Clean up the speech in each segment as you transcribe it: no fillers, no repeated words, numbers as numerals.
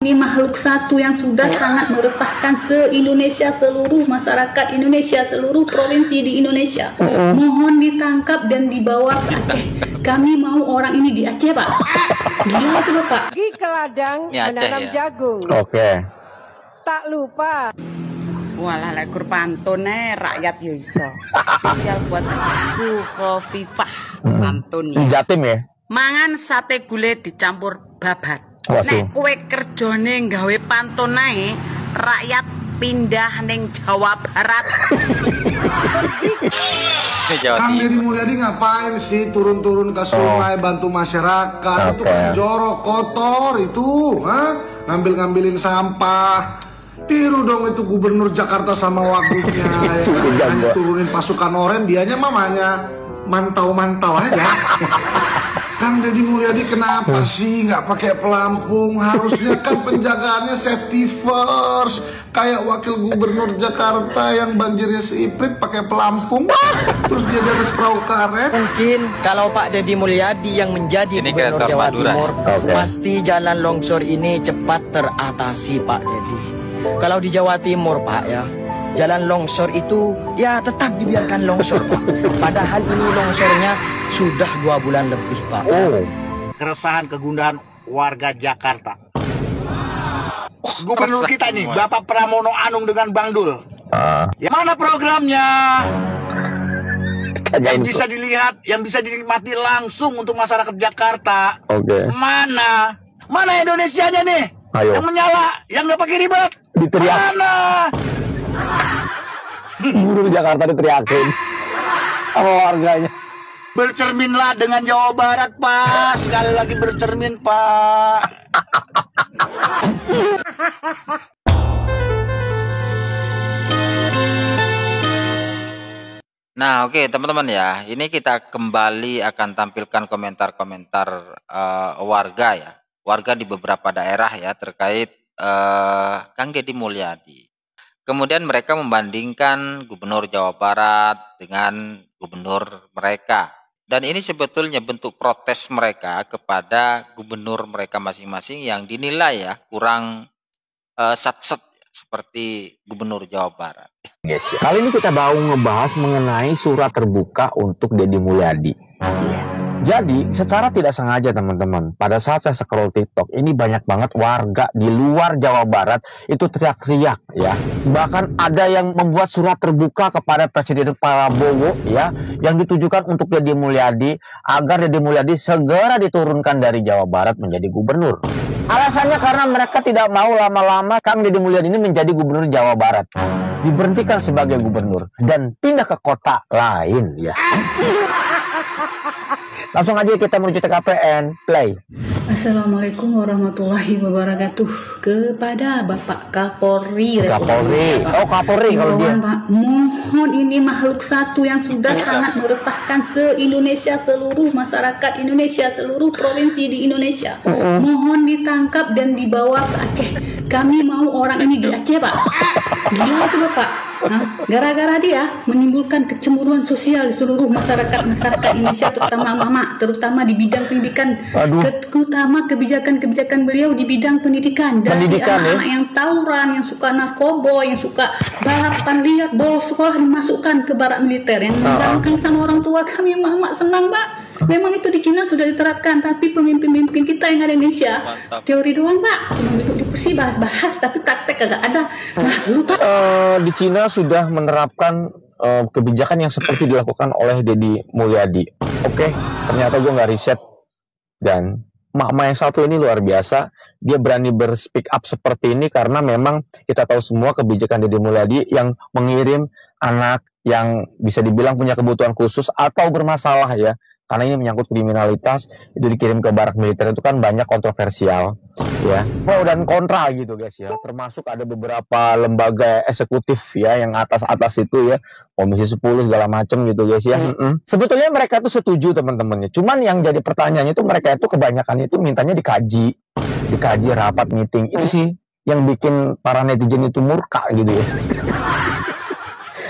Ini makhluk satu yang sudah sangat meresahkan se-Indonesia, seluruh masyarakat Indonesia, seluruh provinsi di Indonesia. Mohon ditangkap dan dibawa ke Aceh. Kami mau orang ini di Aceh, Pak. Gila itu, Bapak. Pergi ke ladang menanam jagung. Oke. Tak lupa. Walah lekur pantun rakyat yo iso. Spesial buat Bu Khofifah pantun. Jatim ya? Mangan sate gule dicampur babat. Waduh. Nek kue kerjone gawe pantun ae, rakyat pindah ning Jawa Barat. Kang Deddy Mulyadi ngapain sih turun-turun ke sungai bantu masyarakat? Itu kan jorok, kotor itu, ngambil-ngambilin sampah. Tiru dong itu gubernur Jakarta sama wagubnya, ya kan? Turunin pasukan oranye, dianya mamanya mantau-mantau aja. Kang Deddy Mulyadi kenapa sih nggak pakai pelampung? Harusnya kan penjagaannya safety first. Kayak wakil gubernur Jakarta yang banjirnya seiprit pakai pelampung, terus dia dari perahu karet. Mungkin kalau Pak Deddy Mulyadi yang menjadi gubernur Jawa Timur, pasti jalan longsor ini cepat teratasi, Pak Deddy. Kalau di Jawa Timur, Pak, ya, jalan longsor itu ya tetap dibiarkan longsor, Pak. Padahal ini longsornya sudah 2 bulan lebih, Pak. Keresahan kegundahan warga Jakarta. Gubernur kita nih, Bapak Pramono Anung dengan Bang Dul. Yang mana programnya? Yang bisa dilihat, yang bisa dinikmati langsung untuk masyarakat Jakarta. Mana? Mana Indonesianya nih? Ayo. Yang menyala, yang nggak pakai ribet. Diteriak. Mana? Gubernur Jakarta diteriakin sama warganya. Bercerminlah dengan Jawa Barat, Pak. Sekali lagi bercermin, Pak. Nah, oke, teman-teman ya. Ini kita kembali akan tampilkan komentar-komentar warga ya. Warga di beberapa daerah ya terkait Kang Deddy Mulyadi. Kemudian mereka membandingkan gubernur Jawa Barat dengan gubernur mereka. Dan ini sebetulnya bentuk protes mereka kepada gubernur mereka masing-masing yang dinilai ya kurang sat-set seperti gubernur Jawa Barat. Guys, ya. Kali ini kita mau ngebahas mengenai surat terbuka untuk Deddy Mulyadi. Jadi, secara tidak sengaja teman-teman, pada saat saya scroll TikTok, ini banyak banget warga di luar Jawa Barat itu teriak-teriak ya. Bahkan ada yang membuat surat terbuka kepada Presiden Prabowo ya, yang ditujukan untuk Deddy Mulyadi agar Deddy Mulyadi segera diturunkan dari Jawa Barat menjadi gubernur. Alasannya karena mereka tidak mau lama-lama Kang Deddy Mulyadi ini menjadi gubernur Jawa Barat. Diberhentikan sebagai gubernur dan pindah ke kota lain ya. Langsung aja kita menuju TKPN, play. Assalamualaikum warahmatullahi wabarakatuh. Kepada Bapak Kapolri. Kapolri. Oh, Kapolri kalau dia. Pak, mohon ini makhluk satu yang sudah sangat meresahkan se-Indonesia, seluruh masyarakat Indonesia, seluruh provinsi di Indonesia. Mohon ditangkap dan dibawa ke Aceh. Kami mau orang ini di Aceh, Pak. Gila itu, Bapak. Gara-gara dia menimbulkan kecemburuan sosial di seluruh masyarakat Indonesia, terutama mama, terutama di bidang pendidikan, terutama kebijakan beliau di bidang pendidikan. Dari anak-anak yang tawuran, yang suka narkoba, yang suka balapan liar, bolos sekolah dimasukkan ke barak militer, yang mengganggu sama orang tua kami. Mama senang, Pak. Memang itu di Cina sudah diterapkan, tapi pemimpin-pemimpin kita yang ada di Indonesia teori doang, Pak. Cuma diskusi bahas-bahas, tapi praktek agak ada. Nah, dulu Pak. Di Cina sudah menerapkan kebijakan yang seperti dilakukan oleh Deddy Mulyadi. Oke, ternyata gue nggak riset. Dan mak-mak yang satu ini luar biasa. Dia berani berspeak up seperti ini karena memang kita tahu semua kebijakan Deddy Mulyadi yang mengirim anak yang bisa dibilang punya kebutuhan khusus atau bermasalah ya. Karena ini menyangkut kriminalitas, itu dikirim ke barak militer itu kan banyak kontroversial ya, pro dan kontra gitu guys ya. Termasuk ada beberapa lembaga eksekutif ya yang atas itu ya, Komisi 10 segala macam gitu guys ya. Sebetulnya mereka tuh setuju teman-temannya, cuman yang jadi pertanyaannya itu mereka itu kebanyakan itu mintanya dikaji rapat meeting. Itu sih yang bikin para netizen itu murka gitu ya.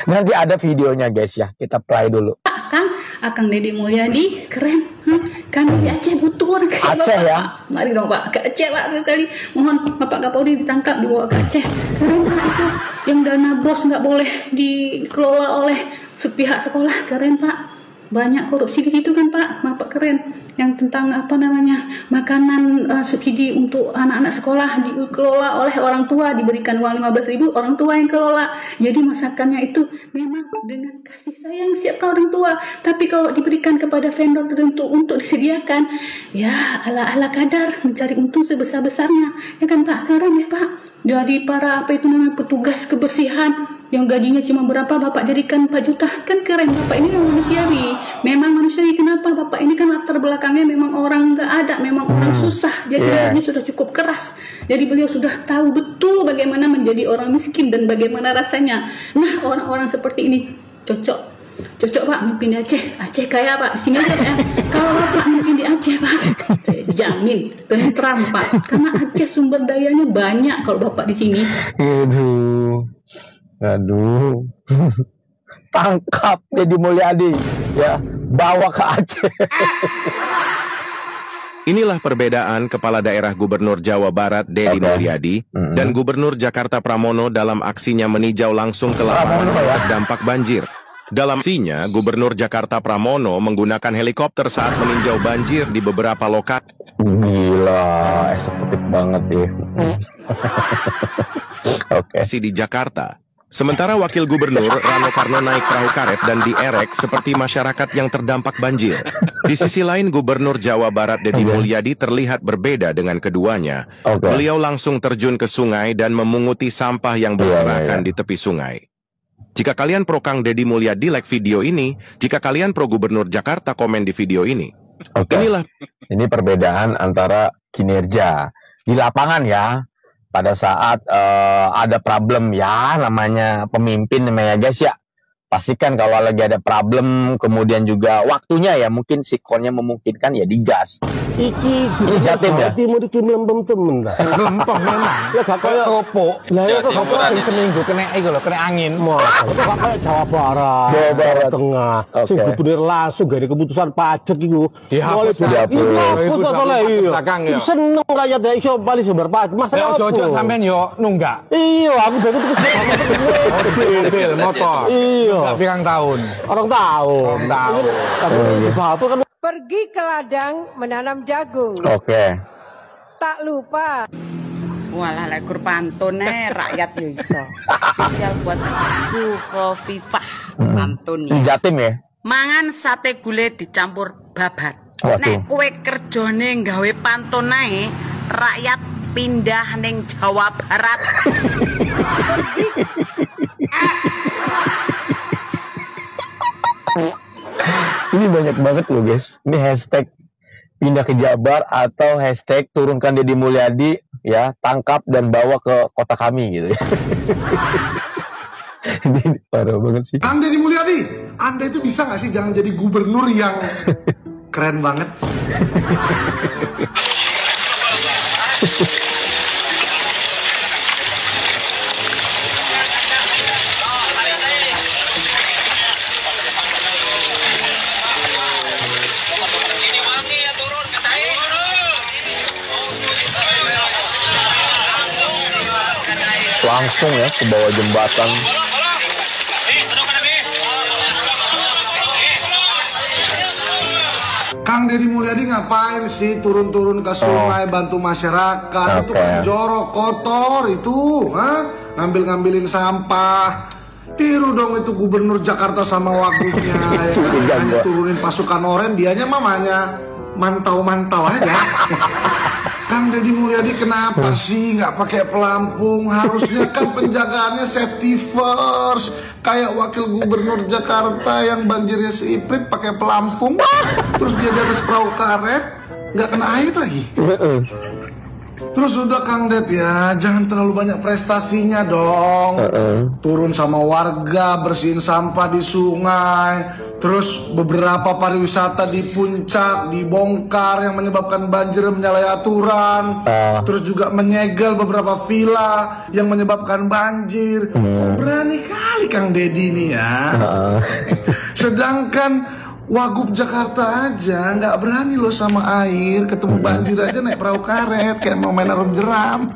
Nanti ada videonya guys ya, kita play dulu. Kang Deddy Mulyadi keren. Kan di Aceh butuh orang kayak Aceh Bapak. ya? Mari dong Pak, ke Aceh Pak sekali. Mohon Bapak Kapolri ditangkap, dibawa ke Aceh. Karena Pak itu yang dana bos nggak boleh dikelola oleh sepihak sekolah, keren Pak. Banyak korupsi di situ kan Pak, Bapak keren. Yang tentang makanan subsidi untuk anak-anak sekolah dikelola oleh orang tua, diberikan uang 15.000, orang tua yang kelola. Jadi masakannya itu memang dengan kasih sayang siapa orang tua. Tapi kalau diberikan kepada vendor tertentu untuk disediakan, ya ala-ala kadar mencari untung sebesar-besarnya. Ya kan Pak, keren ya Pak. Jadi para petugas kebersihan yang gajinya cuma berapa Bapak jadikan 4 juta, kan keren Bapak ini manusiawi. Memang manusiawi, kenapa Bapak ini kan latar belakangnya memang orang nggak ada, memang orang susah, jadi hidupnya sudah cukup keras. Jadi beliau sudah tahu betul bagaimana menjadi orang miskin dan bagaimana rasanya. Nah, orang-orang seperti ini cocok Pak memimpin di Aceh kaya Pak. Sini aja Pak ya. Kalau Bapak memimpin di Aceh Pak, saya jamin tentram Pak, karena Aceh sumber dayanya banyak kalau Bapak di sini. Aduh. Tangkap Deddy Mulyadi ya, bawa ke Aceh. Inilah perbedaan Kepala Daerah Gubernur Jawa Barat Deddy Mulyadi dan Gubernur Jakarta Pramono dalam aksinya meninjau langsung ke lapangan terdampak banjir. Dalam aksinya, Gubernur Jakarta Pramono menggunakan helikopter saat meninjau banjir di beberapa lokasi. Gila, eksekutif banget ya. Di Jakarta. Sementara Wakil Gubernur Rano Karno naik perahu karet dan dierek seperti masyarakat yang terdampak banjir. Di sisi lain, Gubernur Jawa Barat Deddy Mulyadi terlihat berbeda dengan keduanya. Beliau langsung terjun ke sungai dan memunguti sampah yang berserakan di tepi sungai. Jika kalian pro Kang Deddy Mulyadi, like video ini. Jika kalian pro Gubernur Jakarta, komen di video ini. Ini perbedaan antara kinerja di lapangan ya. Pada saat ada problem ya, namanya pemimpin namanya guys ya. Pastikan kalau lagi ada problem, kemudian juga waktunya ya, mungkin sikonnya memungkinkan ya digas. Ini Jatim ya? Timur iki mlempem temen lah. Mlempem memang. Lah gak koyo opo. Lah ya kok sing seminggu kena iku lho, kena angin. Kok gak koyo Jawa Barat. Jawa Barat Tengah. Sing gubernur langsung gane keputusan pajak iku. Dihapus. Seneng rakyat ya iso bali sumber pajak. Masalah opo? Ojo sampean yo nunggak. Iya, aku baru terus mobil, motor. Iya. Pirang tahun. Orang tahun. Pergi ke ladang menanam jagung. Tak lupa. Walah lekur pantun rakyat yo iso. Spesial buat Bu Khofifah pantun ya. Jatim ya. Mangan sate gule dicampur babat. Nek kowe kerjane gawe pantun ae, rakyat pindah ning Jawa Barat. Ini banyak banget loh guys. Ini hashtag pindah ke Jabar atau hashtag turunkan Deddy Mulyadi ya, tangkap dan bawa ke kota kami gitu ya. Ini parah banget sih. Kang Deddy Mulyadi, Anda itu bisa nggak sih jangan jadi gubernur yang keren banget? Langsung ya ke bawah jembatan. Kang Deddy Mulyadi ngapain sih turun-turun ke sungai bantu masyarakat? Itu kan jorok, kotor itu, ngambil-ngambilin sampah. Tiru dong itu gubernur Jakarta sama wagubnya ya kan? Hanya turunin pasukan oranye, dianya mamanya mantau-mantau aja. Kang Deddy Mulyadi kenapa sih nggak pakai pelampung? Harusnya kan penjagaannya safety first. Kayak wakil gubernur Jakarta yang banjirnya seiprit pakai pelampung, terus dia di atas perahu karet nggak kena air lagi. Terus udah Kang Ded ya, jangan terlalu banyak prestasinya dong. Turun sama warga, bersihin sampah di sungai. Terus beberapa pariwisata di puncak dibongkar yang menyebabkan banjir menyalahi aturan. Terus juga menyegel beberapa villa yang menyebabkan banjir. Kok berani kali Kang Deddy ini ya. Sedangkan Wagub Jakarta aja nggak berani loh sama air, ketemu banjir aja naik perahu karet kayak mau main arung jeram.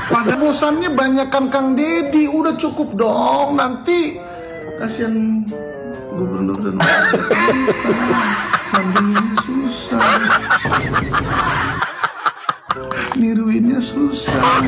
Pada bosannya banyakan Kang Deddy, udah cukup dong, nanti kasihan gubernur dan wakil kita, pandeminya susah, niruinnya susah.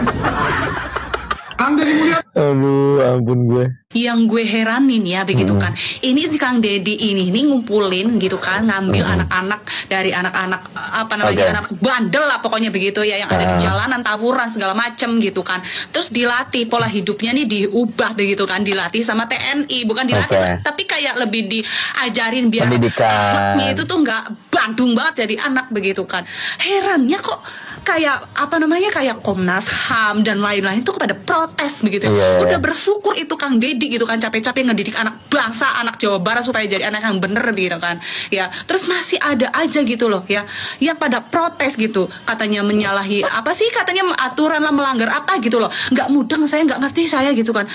Kang Deddy Mulyadi. Aduh, ampun gue. Yang gue heranin ya begitu kan, ini si Kang Deddy ini ngumpulin gitu kan, ngambil anak-anak dari anak-anak apa namanya, anak bandel lah pokoknya begitu ya, yang ada di jalanan, tawuran segala macem gitu kan, terus dilatih pola hidupnya nih, diubah begitu kan, dilatih sama TNI, bukan dilatih tapi kayak lebih diajarin biar akhlaknya itu tuh nggak Bandung banget jadi anak begitu kan. Herannya kok kayak apa namanya, kayak Komnas HAM dan lain-lain tuh pada protes begitu ya. Udah bersyukur itu Kang Deddy gitu kan, capek-capek ngedidik anak bangsa, anak Jawa Barat supaya jadi anak yang bener gitu kan ya, terus masih ada aja gitu loh ya yang pada protes gitu, katanya menyalahi apa sih, katanya aturan lah, melanggar apa gitu loh, nggak mudeng, saya nggak ngerti saya gitu kan.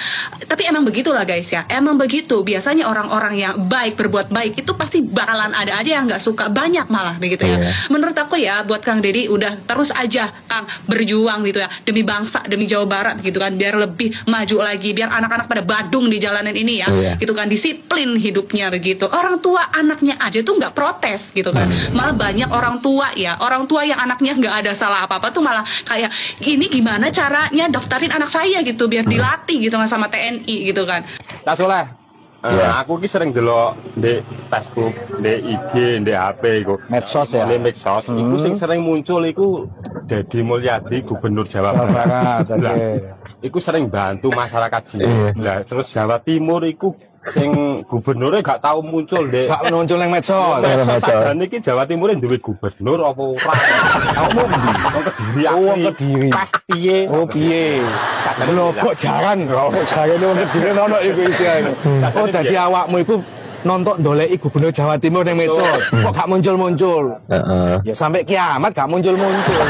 Tapi emang begitulah guys ya, emang begitu biasanya orang-orang yang baik, berbuat baik itu pasti bakalan ada aja yang nggak suka, banyak malah begitu ya. Menurut aku ya, buat Kang Deddy udah terus aja Kang berjuang gitu ya, demi bangsa, demi Jawa Barat gitu kan, biar lebih maju lagi, biar anak-anak pada Badung di jalanan ini ya gitu kan, disiplin hidupnya begitu. Orang tua anaknya aja tuh nggak protes gitu kan, malah banyak orang tua ya, orang tua yang anaknya nggak ada salah apa-apa tuh malah kayak ini gimana caranya daftarin anak saya gitu biar dilatih gitu sama TNI gitu kan. Tak soleh. Aku ki sering delok di Facebook, di IG, di HP iku. Medsos ya. Di medsos. Iku sing sering muncul iku Deddy Mulyadi, Gubernur Jawa Barat. Iku sering bantu masyarakat sini. Lah terus Jawa Timur iku sing gubernurnya gak tahu muncul deh. Gak muncul yang medsos. Dan iki Jawa Timur duwe gubernur apa ora? Kamu ndi? Wong Kediri asli. Oh, Kediri. Piye? Oh, piye? Lho kok jaran? Kok jaran wong Kediri ono iku istilahane. Oh, dadi awakmu iku nonton doleki gubernur Jawa Timur yang medsos. Kok gak muncul-muncul? Ya sampai kiamat gak muncul-muncul.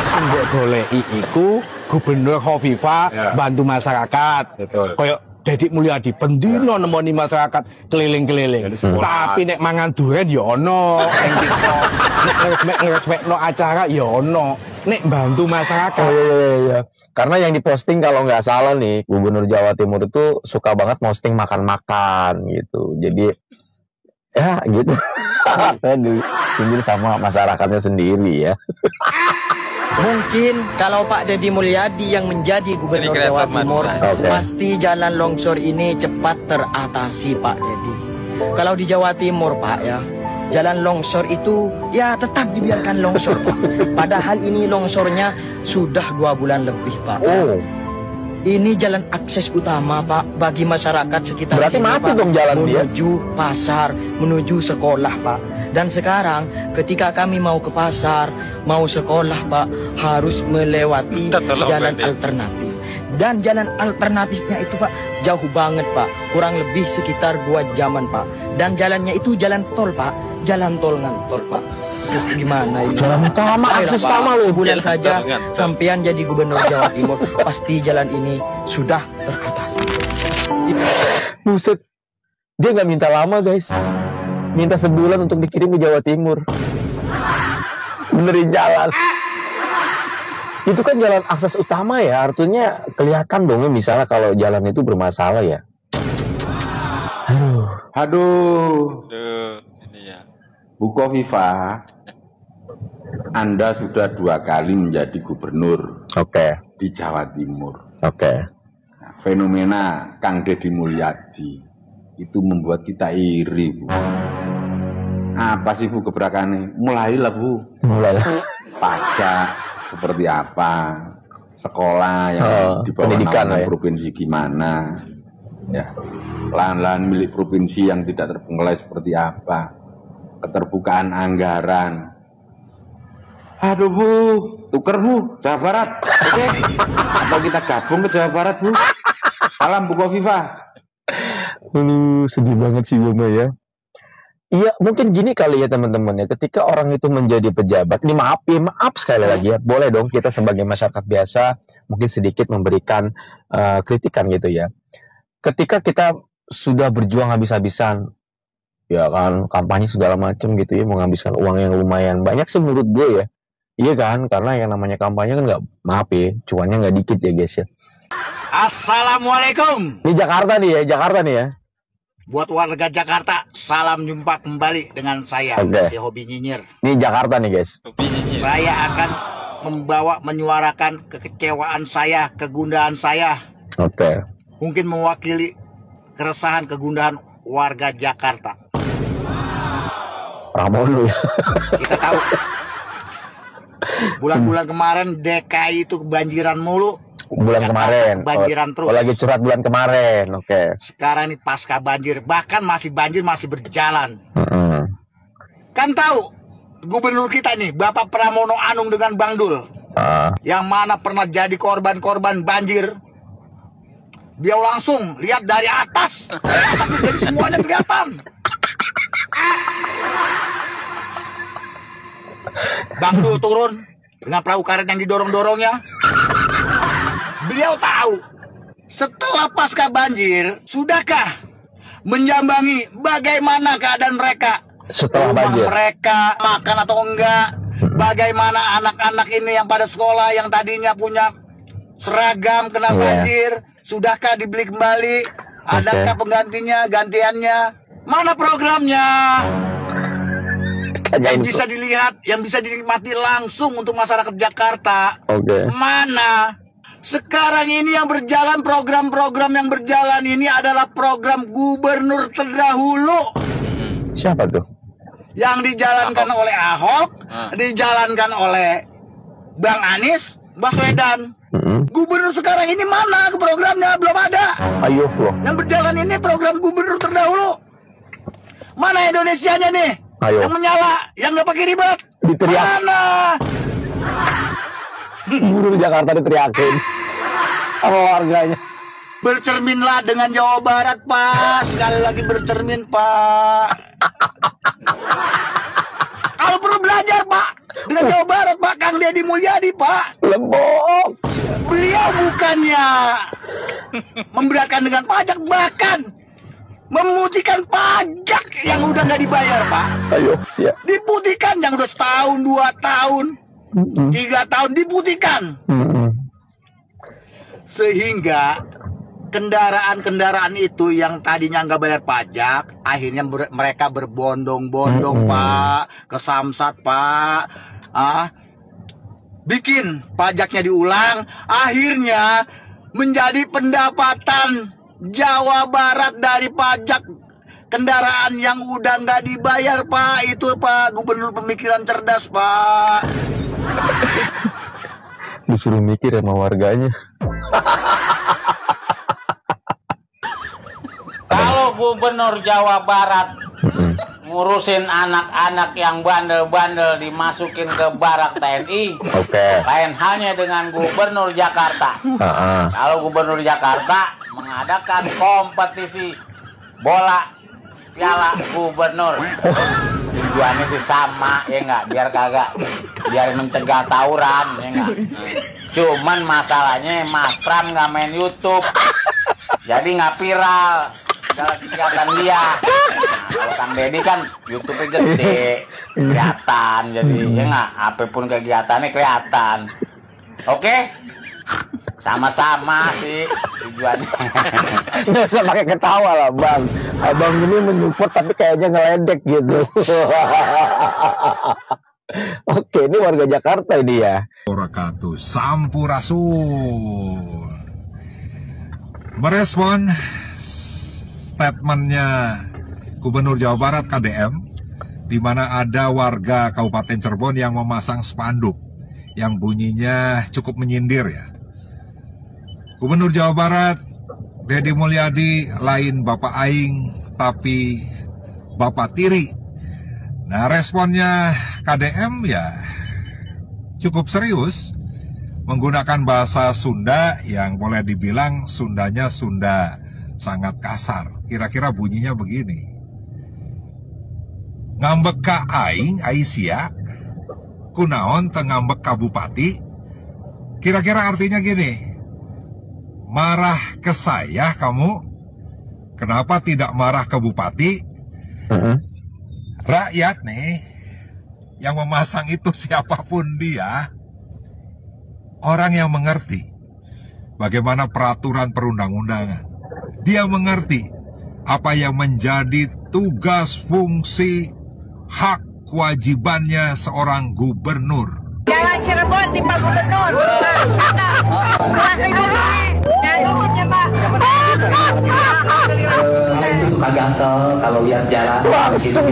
Sing mbok doleki iku Gubernur Khofifah bantu masyarakat. Betul. Kayak Deddy Mulyadi pendino nemoni masyarakat keliling-keliling. Tapi nek mangan duren ya ono, nek ngeresmekno acara ya ono, nek bantu masyarakat. Karena yang diposting kalau nggak salah nih, Gubernur Jawa Timur itu suka banget posting makan-makan gitu. Jadi ya gitu. Sindir sama masyarakatnya sendiri ya. Mungkin kalau Pak Deddy Mulyadi yang menjadi Gubernur Jawa Timur, pasti jalan longsor ini cepat teratasi Pak Deddy. Kalau di Jawa Timur Pak ya, jalan longsor itu ya tetap dibiarkan longsor Pak. Padahal ini longsornya sudah 2 bulan lebih Pak. Ini jalan akses utama Pak bagi masyarakat sekitar berarti sini mati Pak, dong jalan menuju pasar, menuju sekolah Pak. Dan sekarang ketika kami mau ke pasar, mau sekolah Pak, harus melewati jalan alternatif. Dan jalan alternatifnya itu Pak jauh banget Pak, kurang lebih sekitar 2 jaman Pak. Dan jalannya itu jalan tol Pak, jalan tol ngantor Pak. Gimana ini? Jalan utama, akses utama loh. Sebulan saja sampean jadi Gubernur Jawa Timur, pasti jalan ini sudah teratasi. Buset, dia nggak minta lama guys, minta sebulan untuk dikirim ke Jawa Timur, benerin jalan. Itu kan jalan akses utama ya, artinya kelihatan dong misalnya kalau jalan itu bermasalah ya. Aduh. Ini ya. Bu Khofifah, Anda sudah 2 kali menjadi gubernur di Jawa Timur. Nah, fenomena Kang Deddy Mulyadi itu membuat kita iri, Bu. Apa sih Bu gebrakannya? Mulailah Bu. Mulailah. Pajak seperti apa? Sekolah yang di bawah naungan provinsi gimana? Ya, lahan-lahan milik provinsi yang tidak terbengkalai seperti apa? Keterbukaan anggaran. Aduh Bu, tuker Bu, Jawa Barat. Oke, atau kita gabung ke Jawa Barat Bu. Salam Bu Khofifah. Sedih banget sih Bama ya. Iya, mungkin gini kali ya teman-teman ya. Ketika orang itu menjadi pejabat, ini maaf sekali lagi ya. Boleh dong kita sebagai masyarakat biasa mungkin sedikit memberikan kritikan gitu ya. Ketika kita sudah berjuang habis-habisan, ya kan, kampanye segala macem gitu ya, menghabiskan uang yang lumayan banyak sih menurut gue ya. Iya kan, karena yang namanya kampanye kan nggak, maaf ya, cuannya nggak dikit ya guys ya. Assalamualaikum. Ini Jakarta nih ya. Buat warga Jakarta, salam jumpa kembali dengan saya, si Hobi Nyinyir. Ini Jakarta nih guys. Saya akan menyuarakan kekecewaan saya, kegundahan saya. Mungkin mewakili keresahan, kegundahan warga Jakarta. Pramono ya. Kita tahu bulan-bulan kemarin DKI itu kebanjiran mulu. Bulan kemarin. Kebanjiran terus. Lagi curhat bulan kemarin. Sekarang ini pasca banjir, bahkan masih banjir masih berjalan. Kan tahu gubernur kita nih, Bapak Pramono Anung dengan Bang Dul, yang mana pernah jadi korban-korban banjir. Dia langsung lihat dari atas, jadi semuanya kelihatan. Bang Dul turun dengan perahu karet yang didorong-dorongnya. Beliau tahu setelah pasca banjir, sudahkah menjambangi bagaimana keadaan mereka? Setelah banjir, mereka makan atau enggak? Bagaimana anak-anak ini yang pada sekolah yang tadinya punya seragam kena banjir, sudahkah dibeli kembali? Adakah penggantinya, gantiannya? Mana programnya? Yang bisa dilihat, yang bisa dinikmati langsung untuk masyarakat Jakarta. Mana? Sekarang ini yang berjalan, program-program yang berjalan ini adalah program gubernur terdahulu. Siapa tuh? Yang dijalankan oleh Ahok, dijalankan oleh Bang Anies Baswedan. Gubernur sekarang ini mana programnya? Belum ada. Ayo loh. Yang berjalan ini program gubernur terdahulu. Mana Indonesianya nih? Yang menyala, yang nggak pakai ribet. Diteriak. Mana? Gubernur Jakarta diteriakin sama warganya. Bercerminlah dengan Jawa Barat, Pak. Sekali lagi bercermin, Pak. Kalau perlu belajar, Pak, dengan Jawa Barat, Pak, Kang Deddy Mulyadi, Pak. Lembok. Beliau bukannya memberatkan dengan pajak, bahkan memutihkan pajak yang udah nggak dibayar, Pak. Ayo, siap. Diputihkan yang udah setahun, 2 tahun, 3 tahun diputihkan. Sehingga kendaraan-kendaraan itu yang tadinya nggak bayar pajak, akhirnya mereka berbondong-bondong, Pak, ke Samsat, Pak. Bikin pajaknya diulang, akhirnya menjadi pendapatan Jawa Barat dari pajak kendaraan yang udah nggak dibayar, Pak. Itu, Pak, gubernur pemikiran cerdas, Pak. Disuruh mikir sama warganya. Kalau gubernur Jawa Barat ngurusin anak-anak yang bandel-bandel dimasukin ke barak TNI, lain halnya dengan gubernur Jakarta. Kalau gubernur Jakarta mengadakan kompetisi bola piala gubernur, tujuannya sih sama, ya nggak, biar mencegah tawuran, ya nggak. Cuman masalahnya Mas Pram nggak main YouTube, jadi nggak viral segala kegiatan dia. Kalau Kang Deddy kan YouTube-nya gede, kelihatan, jadi ya nggak, apapun kegiatannya kelihatan. Oke? Sama-sama sih tujuannya. Nggak usah pakai ketawa lah, Bang. Abang ini menyupport tapi kayaknya ngeledek gitu. Oke, ini warga Jakarta ini ya. Wabarakatuh. Sampurasun. Merespon statementnya Gubernur Jawa Barat KDM, di mana ada warga Kabupaten Cirebon yang memasang spanduk yang bunyinya cukup menyindir ya. Gubernur Jawa Barat Deddy Mulyadi lain Bapak Aing tapi Bapak Tiri. Nah, responnya KDM ya cukup serius, menggunakan bahasa Sunda yang boleh dibilang Sundanya Sunda sangat kasar. Kira-kira bunyinya begini. Ngambek ka aing Aisyah, kunaon teu ngambek ka bupati. Kira-kira artinya gini. Marah ke saya kamu, kenapa tidak marah ke bupati? rakyat nih yang memasang itu siapapun dia, orang yang mengerti bagaimana peraturan perundang-undangan. Dia mengerti apa yang menjadi tugas, fungsi, hak, kewajibannya seorang gubernur. Jalan Cirebon di Pak Gubernur. Saya itu suka gatel kalau lihat jalan langsung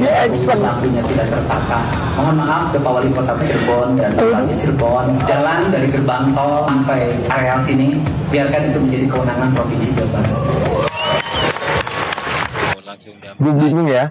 lampunya tidak tertata. Mohon maaf ke Pak Wali Kota Cirebon dan Bupati Cirebon, jalan dari gerbang tol sampai area sini biarkan itu menjadi kewenangan Provinsi Jawa Barat. Gue bingung ya,